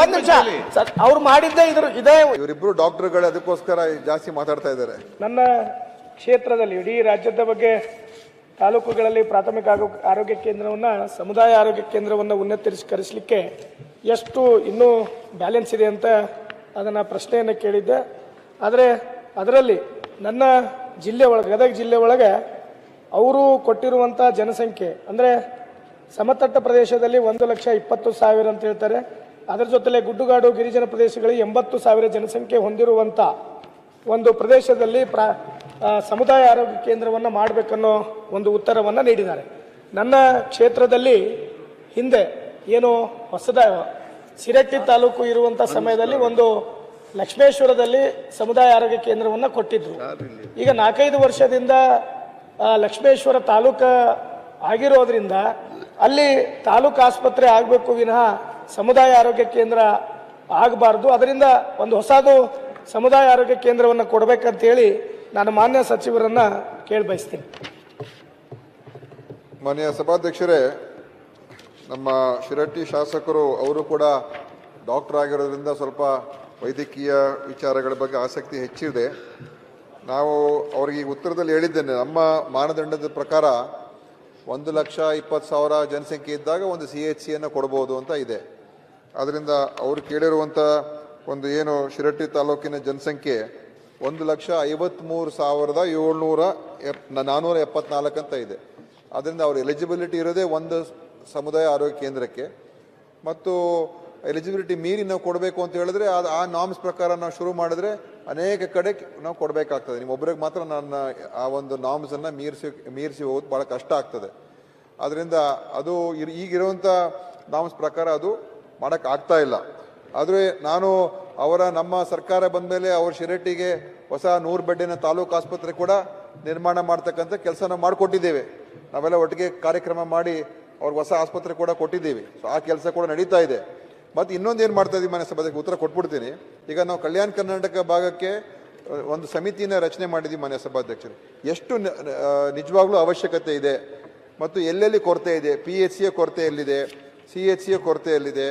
ಒಂದ್ ನಿಮಿಷ ಸರ್, ಅವ್ರು ಮಾಡಿದ್ದೆ ಇದೇ. ಇವರಿಬ್ರು ಡಾಕ್ಟರ್ಗಳು ಅದಕ್ಕೋಸ್ಕರ ಜಾಸ್ತಿ ಮಾತಾಡ್ತಾ ಇದ್ದಾರೆ. ನನ್ನ ಕ್ಷೇತ್ರದಲ್ಲಿ ಇಡೀ ರಾಜ್ಯದ ಬಗ್ಗೆ ತಾಲೂಕುಗಳಲ್ಲಿ ಪ್ರಾಥಮಿಕ ಆರೋಗ್ಯ ಕೇಂದ್ರವನ್ನು ಸಮುದಾಯ ಆರೋಗ್ಯ ಕೇಂದ್ರವನ್ನು ಉನ್ನತೀಕರಿಸಲಿಕ್ಕೆ ಎಷ್ಟು ಇನ್ನೂ ಬ್ಯಾಲೆನ್ಸ್ ಇದೆ ಅಂತ ಅದನ್ನು ಪ್ರಶ್ನೆಯನ್ನು ಕೇಳಿದ್ದೆ. ಆದರೆ ಅದರಲ್ಲಿ ನನ್ನ ಜಿಲ್ಲೆ ಒಳಗೆ, ಗದಗ ಜಿಲ್ಲೆ ಒಳಗೆ ಅವರು ಕೊಟ್ಟಿರುವಂಥ ಜನಸಂಖ್ಯೆ ಅಂದರೆ ಸಮತಟ್ಟ ಪ್ರದೇಶದಲ್ಲಿ 1,20,000 ಅಂತ ಹೇಳ್ತಾರೆ. ಅದರ ಜೊತೆಲೆ ಗುಡ್ಡುಗಾಡು ಗಿರಿಜನ ಪ್ರದೇಶಗಳಿಗೆ 80,000 ಜನಸಂಖ್ಯೆ ಹೊಂದಿರುವಂಥ ಒಂದು ಪ್ರದೇಶದಲ್ಲಿ ಸಮುದಾಯ ಆರೋಗ್ಯ ಕೇಂದ್ರವನ್ನು ಮಾಡಬೇಕನ್ನೋ ಒಂದು ಉತ್ತರವನ್ನು ನೀಡಿದ್ದಾರೆ. ನನ್ನ ಕ್ಷೇತ್ರದಲ್ಲಿ ಹಿಂದೆ ಏನು ಹೊಸದ ಸಿರಟ್ಟಿ ತಾಲೂಕು ಇರುವಂಥ ಸಮಯದಲ್ಲಿ ಒಂದು ಲಕ್ಷ್ಮೇಶ್ವರದಲ್ಲಿ ಸಮುದಾಯ ಆರೋಗ್ಯ ಕೇಂದ್ರವನ್ನು ಕೊಟ್ಟಿದ್ರು. ಈಗ 4-5 ವರ್ಷದಿಂದ ಲಕ್ಷ್ಮೇಶ್ವರ ತಾಲೂಕು ಆಗಿರೋದ್ರಿಂದ ಅಲ್ಲಿ ತಾಲೂಕು ಆಸ್ಪತ್ರೆ ಆಗಬೇಕು ವಿನಃ ಸಮುದಾಯ ಆರೋಗ್ಯ ಕೇಂದ್ರ ಆಗಬಾರ್ದು. ಅದರಿಂದ ಒಂದು ಹೊಸದು ಸಮುದಾಯ ಆರೋಗ್ಯ ಕೇಂದ್ರವನ್ನು ಕೊಡಬೇಕಂತೇಳಿ ನಾನು ಮಾನ್ಯ ಸಚಿವರನ್ನ ಕೇಳಿ ಬಯಸ್ತೇನೆ. ಮಾನ್ಯ ಸಭಾಧ್ಯಕ್ಷರೇ, ನಮ್ಮ ಶಿರಟ್ಟಿ ಶಾಸಕರು ಅವರು ಕೂಡ ಡಾಕ್ಟರ್ ಆಗಿರೋದ್ರಿಂದ ಸ್ವಲ್ಪ ವೈದ್ಯಕೀಯ ವಿಚಾರಗಳ ಬಗ್ಗೆ ಆಸಕ್ತಿ ಹೆಚ್ಚಿದೆ. ನಾವು ಅವರಿಗೆ ಈ ಉತ್ತರದಲ್ಲಿ ಹೇಳಿದ್ದೇನೆ, ನಮ್ಮ ಮಾನದಂಡದ ಪ್ರಕಾರ 1,20,000 ಜನಸಂಖ್ಯೆ ಇದ್ದಾಗ ಒಂದು CHCಯನ್ನು ಕೊಡ್ಬೋದು ಅಂತ ಇದೆ. ಅದರಿಂದ ಅವರು ಕೇಳಿರುವಂಥ ಒಂದು ಏನು ಶಿರಟ್ಟಿ ತಾಲೂಕಿನ ಜನಸಂಖ್ಯೆ 1,53,474 ಅಂತ ಇದೆ. ಅದರಿಂದ ಅವ್ರ ಎಲಿಜಿಬಿಲಿಟಿ ಇರೋದೇ ಒಂದು ಸಮುದಾಯ ಆರೋಗ್ಯ ಕೇಂದ್ರಕ್ಕೆ. ಮತ್ತು ಎಲಿಜಿಬಿಲಿಟಿ ಮೀರಿ ನಾವು ಕೊಡಬೇಕು ಅಂತ ಹೇಳಿದ್ರೆ ಆ ನಾಮ್ಸ್ ಪ್ರಕಾರ ನಾವು ಶುರು ಮಾಡಿದ್ರೆ ಅನೇಕ ಕಡೆ ನಾವು ಕೊಡಬೇಕಾಗ್ತದೆ. ನಿಮ್ಮೊಬ್ಬರಿಗೆ ಮಾತ್ರ ನನ್ನ ಆ ಒಂದು ನಾಮ್ಸನ್ನು ಮೀರಿಸಿ ಹೋಗೋದು ಭಾಳ ಕಷ್ಟ ಆಗ್ತದೆ. ಅದರಿಂದ ಅದು ಈಗಿರುವಂಥ ನಾಮ್ಸ್ ಪ್ರಕಾರ ಅದು ಮಾಡೋಕ್ಕಾಗ್ತಾ ಇಲ್ಲ. ಆದರೆ ನಾನು ನಮ್ಮ ಸರ್ಕಾರ ಬಂದ ಮೇಲೆ ಅವ್ರ ಶಿರಟ್ಟಿಗೆ ಹೊಸ 100 ಬೆಡ್ಡಿನ ತಾಲೂಕು ಆಸ್ಪತ್ರೆ ಕೂಡ ನಿರ್ಮಾಣ ಮಾಡ್ತಕ್ಕಂಥ ಕೆಲಸ ನಾವು ಮಾಡಿಕೊಟ್ಟಿದ್ದೇವೆ. ನಾವೆಲ್ಲ ಒಟ್ಟಿಗೆ ಕಾರ್ಯಕ್ರಮ ಮಾಡಿ ಅವ್ರಿಗೆ ಹೊಸ ಆಸ್ಪತ್ರೆ ಕೂಡ ಕೊಟ್ಟಿದ್ದೀವಿ. ಸೊ ಆ ಕೆಲಸ ಕೂಡ ನಡೀತಾ ಇದೆ. ಮತ್ತು ಇನ್ನೊಂದು ಏನು ಮಾಡ್ತಾ ಇದ್ದೀವಿ, ಮಾನ್ಯ ಸಭಾಧ್ಯಕ್ಷ ಉತ್ತರ ಕೊಟ್ಬಿಡ್ತೀನಿ. ಈಗ ನಾವು ಕಲ್ಯಾಣ ಕರ್ನಾಟಕ ಭಾಗಕ್ಕೆ ಒಂದು ಸಮಿತಿಯನ್ನು ರಚನೆ ಮಾಡಿದ್ದೀವಿ ಮಾನ್ಯ ಸಭಾಧ್ಯಕ್ಷರು. ಎಷ್ಟು ನಿಜವಾಗ್ಲೂ ಅವಶ್ಯಕತೆ ಇದೆ ಮತ್ತು ಎಲ್ಲೆಲ್ಲಿ ಕೊರತೆ ಇದೆ, PHCಯ ಕೊರತೆ ಎಲ್ಲಿದೆ, CHCಯ ಕೊರತೆ ಎಲ್ಲಿದೆ,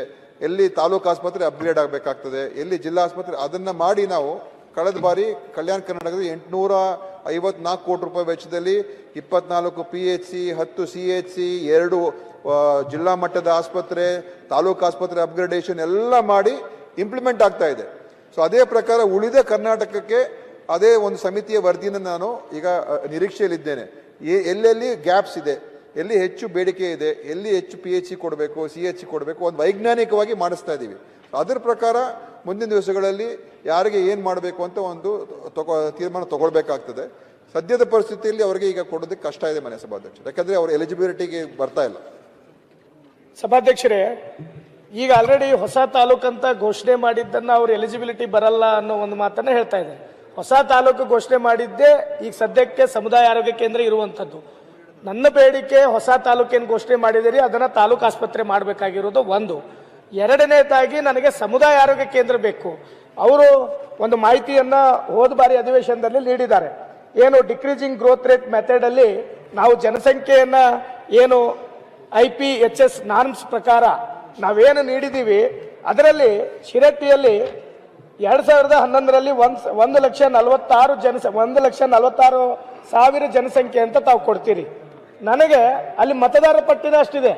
ಎಲ್ಲಿ ತಾಲೂಕು ಆಸ್ಪತ್ರೆ ಅಪ್ಗ್ರೇಡ್ ಆಗಬೇಕಾಗ್ತದೆ, ಎಲ್ಲಿ ಜಿಲ್ಲಾ ಆಸ್ಪತ್ರೆ, ಅದನ್ನು ಮಾಡಿ ನಾವು ಕಳೆದ ಬಾರಿ ಕಲ್ಯಾಣ ಕರ್ನಾಟಕದ 854 ಕೋಟಿ ರೂಪಾಯಿ ವೆಚ್ಚದಲ್ಲಿ 24 PHC, 10 CHC, 2 ಜಿಲ್ಲಾ ಮಟ್ಟದ ಆಸ್ಪತ್ರೆ, ತಾಲೂಕು ಆಸ್ಪತ್ರೆ ಅಪ್ಗ್ರೇಡೇಷನ್ ಎಲ್ಲ ಮಾಡಿ ಇಂಪ್ಲಿಮೆಂಟ್ ಆಗ್ತಾ ಇದೆ. ಸೊ ಅದೇ ಪ್ರಕಾರ ಉಳಿದ ಕರ್ನಾಟಕಕ್ಕೆ ಅದೇ ಒಂದು ಸಮಿತಿಯ ವರದಿನ ನಾನು ಈಗ ನಿರೀಕ್ಷೆಯಲ್ಲಿದ್ದೇನೆ. ಎಲ್ಲೆಲ್ಲಿ ಗ್ಯಾಪ್ಸ್ ಇದೆ, ಎಲ್ಲಿ ಹೆಚ್ಚು ಬೇಡಿಕೆ ಇದೆ, ಎಲ್ಲಿ ಹೆಚ್ಚು PHC ಕೊಡಬೇಕು, CHC ಕೊಡಬೇಕು, ಒಂದು ವೈಜ್ಞಾನಿಕವಾಗಿ ಮಾಡಿಸ್ತಾ ಇದ್ದೀವಿ. ಅದರ ಪ್ರಕಾರ ಮುಂದಿನ ದಿವಸಗಳಲ್ಲಿ ಯಾರಿಗೆ ಏನು ಮಾಡಬೇಕು ಅಂತ ಒಂದು ತೀರ್ಮಾನ ತಗೊಳ್ಬೇಕಾಗ್ತದೆ. ಸದ್ಯದ ಪರಿಸ್ಥಿತಿಯಲ್ಲಿ ಅವರಿಗೆ ಈಗ ಕೊಡೋದಕ್ಕೆ ಕಷ್ಟ ಇದೆ ಮನೆ ಸಭಾಧ್ಯಕ್ಷರು, ಯಾಕಂದರೆ ಅವ್ರ ಎಲಿಜಿಬಿಲಿಟಿಗೆ ಬರ್ತಾ ಇಲ್ಲ. ಸಭಾಧ್ಯಕ್ಷರೇ, ಈಗ ಆಲ್ರೆಡಿ ಹೊಸ ತಾಲೂಕಂತ ಘೋಷಣೆ ಮಾಡಿದ್ದನ್ನು ಅವ್ರ ಎಲಿಜಿಬಿಲಿಟಿ ಬರಲ್ಲ ಅನ್ನೋ ಒಂದು ಮಾತನ್ನು ಹೇಳ್ತಾ ಇದ್ದಾರೆ. ಹೊಸ ತಾಲೂಕು ಘೋಷಣೆ ಮಾಡಿದ್ದೇ ಈಗ ಸದ್ಯಕ್ಕೆ ಸಮುದಾಯ ಆರೋಗ್ಯ ಕೇಂದ್ರ ಇರುವಂಥದ್ದು. ನನ್ನ ಬೇಡಿಕೆ ಹೊಸ ತಾಲೂಕೇನು ಘೋಷಣೆ ಮಾಡಿದಿರಿ ಅದನ್ನು ತಾಲೂಕು ಆಸ್ಪತ್ರೆ ಮಾಡಬೇಕಾಗಿರೋದು ಒಂದು. ಎರಡನೇದಾಗಿ ನನಗೆ ಸಮುದಾಯ ಆರೋಗ್ಯ ಕೇಂದ್ರ ಬೇಕು. ಅವರು ಒಂದು ಮಾಹಿತಿಯನ್ನು ಹೋದ ಬಾರಿ ಅಧಿವೇಶನದಲ್ಲಿ ನೀಡಿದ್ದಾರೆ. ಏನು ಡಿಕ್ರೀಸಿಂಗ್ ಗ್ರೋತ್ ರೇಟ್ ಮೆಥಡಲ್ಲಿ ನಾವು ಜನಸಂಖ್ಯೆಯನ್ನು ಏನು IPHS ನಾರ್ಮ್ಸ್ ಪ್ರಕಾರ ನಾವೇನು ನೀಡಿದ್ದೀವಿ ಅದರಲ್ಲಿ ಶಿರಟ್ಟಿಯಲ್ಲಿ 2011ರಲ್ಲಿ 1,46,000 ಜನಸಂಖ್ಯೆ ಅಂತ ತಾವು ಕೊಡ್ತೀರಿ. ನನಗೆ ಅಲ್ಲಿ ಮತದಾರರ ಪಟ್ಟಿನ ಅಷ್ಟಿದೆ.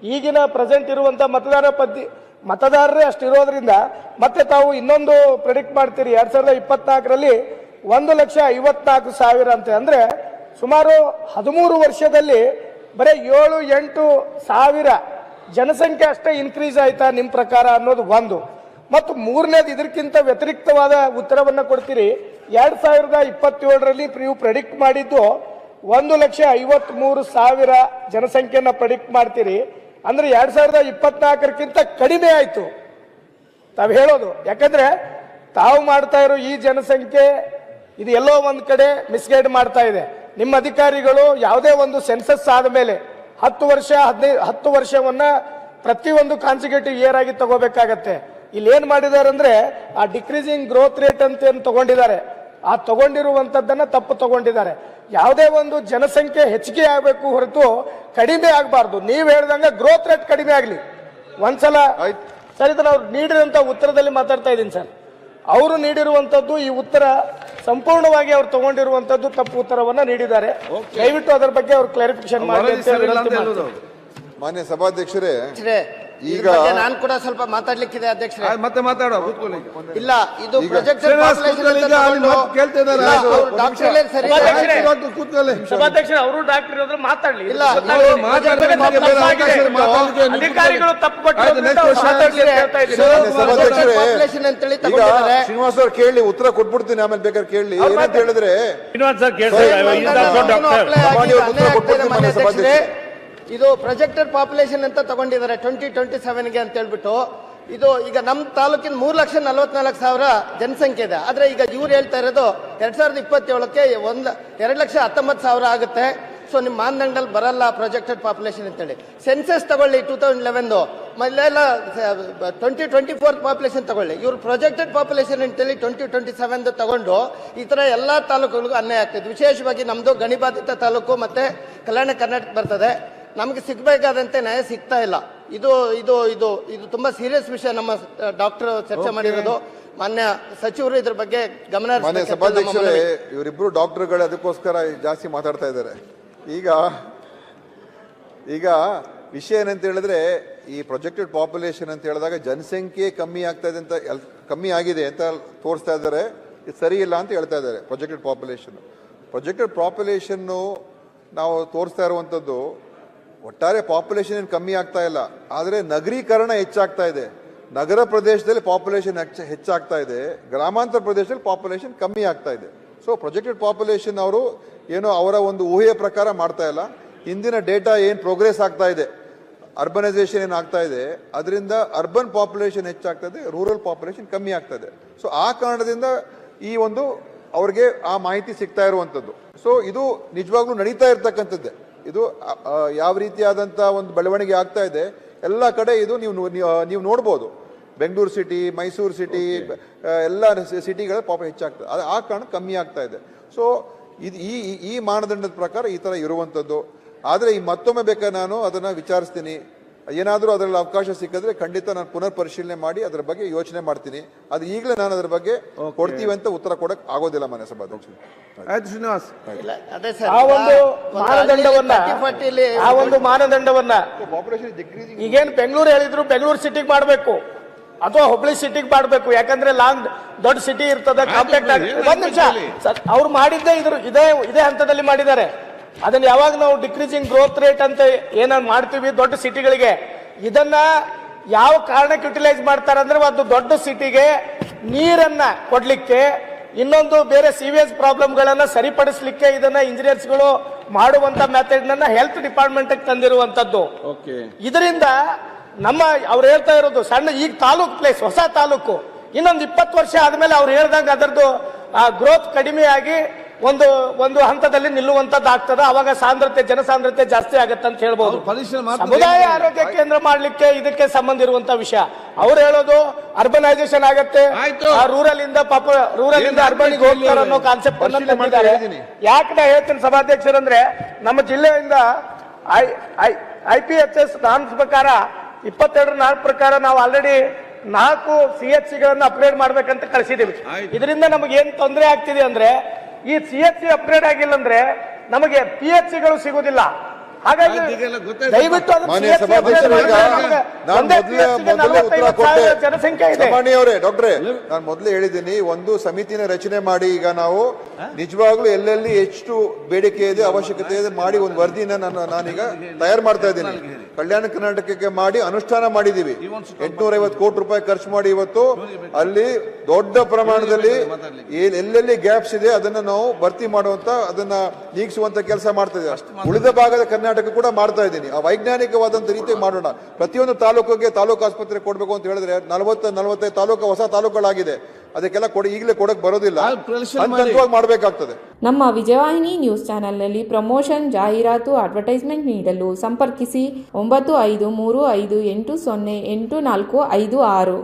ಈಗಿನ ಪ್ರೆಸೆಂಟ್ ಇರುವಂಥ ಮತದಾರರೇ ಅಷ್ಟಿರೋದ್ರಿಂದ ಮತ್ತೆ ತಾವು ಇನ್ನೊಂದು ಪ್ರೆಡಿಕ್ಟ್ ಮಾಡ್ತೀರಿ 2024ರಲ್ಲಿ 1,54,000 ಅಂತ. ಅಂದರೆ ಸುಮಾರು 13 ವರ್ಷದಲ್ಲಿ ಬರೀ 7-8 ಸಾವಿರ ಜನಸಂಖ್ಯೆ ಅಷ್ಟೇ ಇನ್ಕ್ರೀಸ್ ಆಯ್ತಾ ನಿಮ್ಮ ಪ್ರಕಾರ ಅನ್ನೋದು ಒಂದು. ಮತ್ತು ಮೂರನೇದು ಇದಕ್ಕಿಂತ ವ್ಯತಿರಿಕ್ತವಾದ ಉತ್ತರವನ್ನು ಕೊಡ್ತೀರಿ. 2027ರಲ್ಲಿ ನೀವು ಪ್ರೆಡಿಕ್ಟ್ ಮಾಡಿದ್ದು 1,53,000 ಜನಸಂಖ್ಯೆಯನ್ನು ಪ್ರೆಡಿಕ್ಟ್ ಮಾಡ್ತೀರಿ. ಅಂದರೆ 2024ಕ್ಕಿಂತ ಕಡಿಮೆ ಆಯಿತು ತಾವು ಹೇಳೋದು. ಯಾಕಂದರೆ ತಾವು ಮಾಡ್ತಾ ಇರೋ ಈ ಜನಸಂಖ್ಯೆ ಇದು ಎಲ್ಲೋ ಒಂದು ಕಡೆ ಮಿಸ್ಗೈಡ್ ಮಾಡ್ತಾ ಇದೆ. ನಿಮ್ಮ ಅಧಿಕಾರಿಗಳು ಯಾವುದೇ ಒಂದು ಸೆನ್ಸಸ್ ಆದ ಮೇಲೆ 10 ವರ್ಷವನ್ನು ಪ್ರತಿಯೊಂದು ಕಾನ್ಸಿಕ್ಯೂಟಿವ್ ಇಯರ್ ಆಗಿ ತಗೋಬೇಕಾಗತ್ತೆ. ಇಲ್ಲಿ ಏನು ಮಾಡಿದ್ದಾರೆ ಅಂದರೆ ಆ ಡಿಕ್ರೀಸಿಂಗ್ ಗ್ರೋತ್ ರೇಟ್ ಅಂತ ಏನು ತಗೊಂಡಿದ್ದಾರೆ, ಆ ತಗೊಂಡಿರುವಂಥದ್ದನ್ನು ತಪ್ಪು ತಗೊಂಡಿದ್ದಾರೆ. ಯಾವುದೇ ಒಂದು ಜನಸಂಖ್ಯೆ ಹೆಚ್ಚಿಗೆ ಆಗಬೇಕು ಹೊರತು ಕಡಿಮೆ ಆಗಬಾರ್ದು. ನೀವು ಹೇಳ್ದಂಗೆ ಗ್ರೋತ್ ರೇಟ್ ಕಡಿಮೆ ಆಗಲಿ. ಒಂದ್ಸಲ ಸರ್ ಇದನ್ನು ಅವ್ರು ನೀಡಿರುವಂಥ ಉತ್ತರದಲ್ಲಿ ಮಾತಾಡ್ತಾ ಇದ್ದೀನಿ ಸರ್. ಅವರು ನೀಡಿರುವಂಥದ್ದು ಈ ಉತ್ತರ ಸಂಪೂರ್ಣವಾಗಿ ಅವ್ರು ತಗೊಂಡಿರುವಂಥದ್ದು ತಪ್ಪು ಉತ್ತರವನ್ನ ನೀಡಿದ್ದಾರೆ. ದಯವಿಟ್ಟು ಅದರ ಬಗ್ಗೆ ಅವ್ರು ಕ್ಲಾರಿಫಿಕೇಶನ್ ಮಾಡಿ ಅಂತ ವಿನಂತಿ ಮಾಡ್ತೀನಿ. ಮಾನ್ಯ ಸಭಾಧ್ಯಕ್ಷರೇ, ಈಗ ನಾನು ಕೂಡ ಸ್ವಲ್ಪ ಮಾತಾಡ್ಲಿಕ್ಕಿದೆ ಅಧ್ಯಕ್ಷರೇ. ಮತ್ತೆ ಮಾತಾಡೋ ಇಲ್ಲ, ಇದು ಪ್ರೊಜೆಕ್ಟೆಡ್ ಸಭಾಧ್ಯಕ್ಷರೇ ಅವರು ಡಾಕ್ಟರ್ ಇರೋದ್ರ ಮಾತಾಡ್ಲಿ. ಇಲ್ಲ, ಅಧಿಕಾರಿಗಳು ತಪ್ಪು ಪಾಪ್ಯುಲೇಷನ್ ಅಂತೇಳಿ ತಗೊಂಡಿದ್ದಾರೆ. ಶ್ರೀನಿವಾಸ್ ಅವ್ರು ಕೇಳಿ, ಉತ್ತರ ಕೊಟ್ಬಿಡ್ತೀನಿ, ಆಮೇಲೆ ಬೇಕಾದ್ರೆ ಕೇಳಿ. ಏನಂತ ಹೇಳಿದ್ರೆ ಇದು ಪ್ರೊಜೆಕ್ಟೆಡ್ ಪಾಪ್ಯುಲೇಷನ್ ಅಂತ ತಗೊಂಡಿದ್ದಾರೆ 2027ಗೆ ಅಂತ ಹೇಳ್ಬಿಟ್ಟು. ಇದು ಈಗ ನಮ್ಮ ತಾಲೂಕಿನ 3,44,000 ಜನಸಂಖ್ಯೆ ಇದೆ. ಆದ್ರೆ ಈಗ ಇವ್ರು ಹೇಳ್ತಾ ಇರೋದು 2027ಕ್ಕೆ 2,19,000 ಆಗುತ್ತೆ. ಸೊ ನಿಮ್ಮ ಮಾನದಂಡಲ್ಲಿ ಬರಲ್ಲ ಪ್ರೊಜೆಕ್ಟೆಡ್ ಪಾಪ್ಯುಲೇಷನ್ ಅಂತೇಳಿ. ಸೆನ್ಸಸ್ ತಗೊಳ್ಳಿ 2011 ಮಲ್ಲೆಲ್ಲ 2024 ಪಾಪ್ಯುಲೇಷನ್ ತಗೊಳ್ಳಿ. ಇವ್ರು ಪ್ರೊಜೆಕ್ಟೆಡ್ ಪಾಪ್ಯುಲೇಷನ್ ಅಂತೇಳಿ 2027 ತಗೊಂಡು ಈ ತರ ಎಲ್ಲಾ ತಾಲೂಕುಗಳಿಗೂ ಅನ್ಯಾಯ ಆಗ್ತದೆ. ವಿಶೇಷವಾಗಿ ನಮ್ದು ಗಣಿಬಾಧಿತ ತಾಲೂಕು ಮತ್ತೆ ಕಲ್ಯಾಣ ಕರ್ನಾಟಕ ಬರ್ತದೆ. ನಮಗೆ ಸಿಗಬೇಕಾದಂತೆ ನ್ಯಾಯ ಸಿಗ್ತಾ ಇಲ್ಲ. ಇದು ಇದು ಇದು ಇದು ತುಂಬಾ ಸೀರಿಯಸ್ ವಿಷಯ. ನಮ್ಮ ಡಾಕ್ಟರ್ ಚರ್ಚೆ ಮಾಡಿರೋದು. ಮಾನ್ಯ ಸಚಿವರು ಇದ್ರ ಬಗ್ಗೆ ಗಮನ ಮಾನ್ಯ ಸಭಾಧ್ಯಕ್ಷರೇ, ಇವರಿಬ್ರು ಡಾಕ್ಟರ್ಗಳು ಅದಕ್ಕೋಸ್ಕರ ಜಾಸ್ತಿ ಮಾತಾಡ್ತಾ ಇದ್ದಾರೆ. ಈಗ ವಿಷಯ ಏನಂತ ಹೇಳಿದ್ರೆ, ಈ ಪ್ರೊಜೆಕ್ಟೆಡ್ ಪಾಪ್ಯುಲೇಷನ್ ಅಂತ ಹೇಳಿದಾಗ ಜನಸಂಖ್ಯೆ ಕಮ್ಮಿ ಆಗ್ತಾ ಇದೆ ಅಂತ ಕಮ್ಮಿ ಆಗಿದೆ ಅಂತ ತೋರಿಸ್ತಾ ಇದ್ದಾರೆ. ಇದು ಸರಿ ಇಲ್ಲ ಅಂತ ಹೇಳ್ತಾ ಇದ್ದಾರೆ. ಪ್ರೊಜೆಕ್ಟೆಡ್ ಪಾಪ್ಯುಲೇಷನ್ನು ನಾವು ತೋರಿಸ್ತಾ ಇರುವಂಥದ್ದು ಒಟ್ಟಾರೆ ಪಾಪ್ಯುಲೇಷನ್ ಏನು ಕಮ್ಮಿ ಆಗ್ತಾ ಇಲ್ಲ, ಆದರೆ ನಗರೀಕರಣ ಹೆಚ್ಚಾಗ್ತಾ ಇದೆ. ನಗರ ಪ್ರದೇಶದಲ್ಲಿ ಪಾಪ್ಯುಲೇಷನ್ ಹೆಚ್ಚಾಗ್ತಾ ಇದೆ, ಗ್ರಾಮಾಂತರ ಪ್ರದೇಶದಲ್ಲಿ ಪಾಪ್ಯುಲೇಷನ್ ಕಮ್ಮಿ ಆಗ್ತಾ ಇದೆ. ಸೊ ಪ್ರೊಜೆಕ್ಟೆಡ್ ಪಾಪ್ಯುಲೇಷನ್ ಅವರು ಏನೋ ಅವರ ಒಂದು ಊಹೆಯ ಪ್ರಕಾರ ಮಾಡ್ತಾ ಇಲ್ಲ. ಇಂದಿನ ಡೇಟಾ ಏನು ಪ್ರೋಗ್ರೆಸ್ ಆಗ್ತಾ ಇದೆ, ಅರ್ಬನೈಸೇಷನ್ ಏನಾಗ್ತಾ ಇದೆ, ಅದರಿಂದ ಅರ್ಬನ್ ಪಾಪ್ಯುಲೇಷನ್ ಹೆಚ್ಚಾಗ್ತಾ ಇದೆ, ರೂರಲ್ ಪಾಪ್ಯುಲೇಷನ್ ಕಮ್ಮಿ ಆಗ್ತಾ ಇದೆ. ಸೊ ಆ ಕಾರಣದಿಂದ ಈ ಒಂದು ಅವ್ರಿಗೆ ಆ ಮಾಹಿತಿ ಸಿಗ್ತಾ ಇರುವಂಥದ್ದು. ಸೊ ಇದು ನಿಜವಾಗ್ಲೂ ನಡೀತಾ ಇರ್ತಕ್ಕಂಥದ್ದೇ. ಇದು ಯಾವ ರೀತಿಯಾದಂಥ ಒಂದು ಬೆಳವಣಿಗೆ ಆಗ್ತಾ ಇದೆ ಎಲ್ಲ ಕಡೆ. ಇದು ನೀವು ನೋಡ್ಬೋದು, ಬೆಂಗಳೂರು ಸಿಟಿ, ಮೈಸೂರು ಸಿಟಿ, ಎಲ್ಲ ಸಿಟಿಗಳ ಪಾಪ ಹೆಚ್ಚಾಗ್ತದೆ. ಅದು ಆ ಕಾರಣ ಕಮ್ಮಿ ಆಗ್ತಾ ಇದೆ. ಸೊ ಇದು ಈ ಮಾನದಂಡದ ಪ್ರಕಾರ ಈ ಥರ ಇರುವಂಥದ್ದು. ಆದರೆ ಈ ಮತ್ತೊಮ್ಮೆ ಬೇಕಾದ್ರೆ ನಾನು ಅದನ್ನು ವಿಚಾರಿಸ್ತೀನಿ. ಏನಾದರೂ ಅದರಲ್ಲಿ ಅವಕಾಶ ಸಿಕ್ಕಿದ್ರೆ ಖಂಡಿತ ನಾನು ಪುನರ್ ಪರಿಶೀಲನೆ ಮಾಡಿ ಅದರ ಬಗ್ಗೆ ಯೋಚನೆ ಮಾಡ್ತೀನಿ. ಅದು ಈಗಲೇ ನಾನು ಅದರ ಬಗ್ಗೆ ಕೊಡ್ತೀವಿ ಅಂತ ಉತ್ತರ ಕೊಡಕ್ ಆಗೋದಿಲ್ಲ ಮಾನ್ಯ ಸಭಾಧ್ಯಕ್ಷ. ಆಯ್ತು ಶ್ರೀನಿವಾಸ್, ಆ ಒಂದು ಮಾನದಂಡವನ್ನ ಈಗೇನು ಬೆಂಗಳೂರು ಹೇಳಿದ್ರು ಬೆಂಗಳೂರು ಸಿಟಿಗೆ ಮಾಡಬೇಕು ಅಥವಾ ಹುಬ್ಳಿ ಸಿಟಿಗೆ ಮಾಡಬೇಕು. ಯಾಕಂದ್ರೆ ಲಾಂಗ್ ದೊಡ್ಡ ಸಿಟಿ ಇರ್ತದೆ, ಕಾಂಪ್ಯಾಕ್ಟ್ ಆಗಿ. ಒಂದ್ ನಿಮಿಷ, ಅವ್ರು ಮಾಡಿದ್ದೇ ಇದೇ ಹಂತದಲ್ಲಿ ಮಾಡಿದ್ದಾರೆ. ಅದನ್ನ ಯಾವಾಗ ನಾವು ಡಿಕ್ರೀಸಿಂಗ್ ಗ್ರೋತ್ ರೇಟ್ ಅಂತ ಏನಾದ್ರು ಮಾಡ್ತೀವಿ ದೊಡ್ಡ ಸಿಟಿಗಳಿಗೆ, ಇದನ್ನ ಯಾವ ಕಾರಣಕ್ಕೆ ಯುಟಿಲೈಸ್ ಮಾಡ್ತಾರೆ ಅಂದ್ರೆ ಒಂದು ದೊಡ್ಡ ಸಿಟಿಗೆ ನೀರನ್ನ ಕೊಡ್ಲಿಕ್ಕೆ, ಇನ್ನೊಂದು ಬೇರೆ ಸೀವೇಜ್ ಪ್ರಾಬ್ಲಮ್ಗಳನ್ನ ಸರಿಪಡಿಸಲಿಕ್ಕೆ ಇದನ್ನ ಇಂಜಿನಿಯರ್ಸ್ಗಳು ಮಾಡುವಂತ ಮೆಥಡ್ ನನ್ನ ಹೆಲ್ತ್ ಡಿಪಾರ್ಟ್ಮೆಂಟ್ ತಂದಿರುವಂತದ್ದು. ಇದರಿಂದ ನಮ್ಮ ಅವ್ರು ಹೇಳ್ತಾ ಇರೋದು ಸಣ್ಣ ಈಗ ತಾಲೂಕು ಪ್ಲೇಸ್ ಹೊಸ ತಾಲೂಕು, ಇನ್ನೊಂದು 20 ವರ್ಷ ಆದ್ಮೇಲೆ ಅವ್ರು ಹೇಳ್ದಂಗೆ ಅದರದ್ದು ಗ್ರೋತ್ ಕಡಿಮೆ ಆಗಿ ಒಂದು ಹಂತದಲ್ಲಿ ನಿಲ್ಲುವಂತದ್ದಾಗ್ತದೆ. ಅವಾಗ ಜನಸಾಂದ್ರತೆ ಜಾಸ್ತಿ ಆಗತ್ತೆ ಅಂತ ಹೇಳ್ಬೋದು. ಸಮುದಾಯ ಆರೋಗ್ಯ ಕೇಂದ್ರ ಮಾಡ್ಲಿಕ್ಕೆ ಇದಕ್ಕೆ ಸಂಬಂಧ ಇರುವಂತ ವಿಷಯ. ಅವ್ರು ಹೇಳೋದು ಅರ್ಬನೈಸೇಷನ್ ಆಗತ್ತೆ, ರೂರಲ್ ಇಂದ ಅರ್ಬನ್ ಹೋಗ್ತಾರೆ ಅನ್ನೋ ಕಾನ್ಸೆಪ್ಟ್ ಅನ್ನು ತಂದಿದ್ದಾರೆ. ಯಾಕೆ ನಾ ಹೇಳ್ತೀನಿ ಸಭಾಧ್ಯಕ್ಷರಂದ್ರೆ, ನಮ್ಮ ಜಿಲ್ಲೆಯಿಂದ IPHS ನಾರ್ಮ್ಸ್ ಪ್ರಕಾರ 22 ಪ್ರಕಾರ ನಾವು ಆಲ್ರೆಡಿ 4 CHCಗಳನ್ನು ಅಪ್ಗ್ರೇಡ್ ಮಾಡ್ಬೇಕಂತ ಕಳಿಸಿದೀವಿ. ಇದರಿಂದ ನಮಗೆ ಏನ್ ತೊಂದರೆ ಆಗ್ತಿದೆ ಅಂದ್ರೆ, ಈ CHC ಅಪ್ಗ್ರೇಡ್ ಆಗಿಲ್ಲ ಅಂದ್ರೆ ನಮಗೆ PHCಗಳು ಸಿಗುದಿಲ್ಲ. ಹಾಗಾಗಿ ದಯವಿಟ್ಟು ಜನಸಂಖ್ಯೆ ಇದೆ. ಅವರೇ ಡಾಕ್ಟ್ರೇ, ನಾನು ಮೊದಲೇ ಹೇಳಿದ್ದೀನಿ, ಒಂದು ಸಮಿತಿನ ರಚನೆ ಮಾಡಿ ಈಗ ನಾವು ನಿಜವಾಗ್ಲೂ ಎಲ್ಲೆಲ್ಲಿ ಎಷ್ಟು ಬೇಡಿಕೆ ಇದೆ, ಅವಶ್ಯಕತೆ ಇದೆ ಮಾಡಿ ಒಂದು ವರದಿನ ನಾನೀಗ ತಯಾರು ಮಾಡ್ತಾ ಇದ್ದೀನಿ. ಕಲ್ಯಾಣ ಕರ್ನಾಟಕಕ್ಕೆ ಮಾಡಿ ಅನುಷ್ಠಾನ ಮಾಡಿದೀವಿ. 850 ಕೋಟಿ ರೂಪಾಯಿ ಖರ್ಚು ಮಾಡಿ ಇವತ್ತು ಅಲ್ಲಿ ದೊಡ್ಡ ಪ್ರಮಾಣದಲ್ಲಿ ಎಲ್ಲೆಲ್ಲಿ ಗ್ಯಾಪ್ಸ್ ಇದೆ ಅದನ್ನ ನಾವು ಭರ್ತಿ ಮಾಡುವಂತ, ಅದನ್ನ ನೀಗಿಸುವಂತ ಕೆಲಸ ಮಾಡ್ತಾ ಇದ್ದೀವಿ. ಉಳಿದ ಭಾಗದ ಕರ್ನಾಟಕ ಕೂಡ ಮಾಡ್ತಾ ಇದ್ದೀನಿ. ಆ ವೈಜ್ಞಾನಿಕವಾದಂತ ರೀತಿ ಮಾಡೋಣ. ಪ್ರತಿಯೊಂದು ತಾಲೂಕಿಗೆ ತಾಲೂಕು ಆಸ್ಪತ್ರೆ ಕೊಡಬೇಕು ಅಂತ ಹೇಳಿದ್ರೆ 40-45 ತಾಲೂಕು ಹೊಸ ತಾಲೂಕುಗಳಾಗಿದೆ. ಅದಕ್ಕೆಲ್ಲ ಈಗಲೇ ಕೊಡಕ್ ಬರೋದಿಲ್ಲ, ಹಂತವಾಗಿ ಮಾಡಬೇಕಾಗ್ತದೆ. ನಮ್ಮ ವಿಜಯವಾಹಿನಿ ನ್ಯೂಸ್ ಚಾನೆಲ್ನಲ್ಲಿ ಪ್ರಮೋಷನ್, ಜಾಹೀರಾತು, ಅಡ್ವರ್ಟೈಸ್ಮೆಂಟ್ ನೀಡಲು ಸಂಪರ್ಕಿಸಿ 9535808456.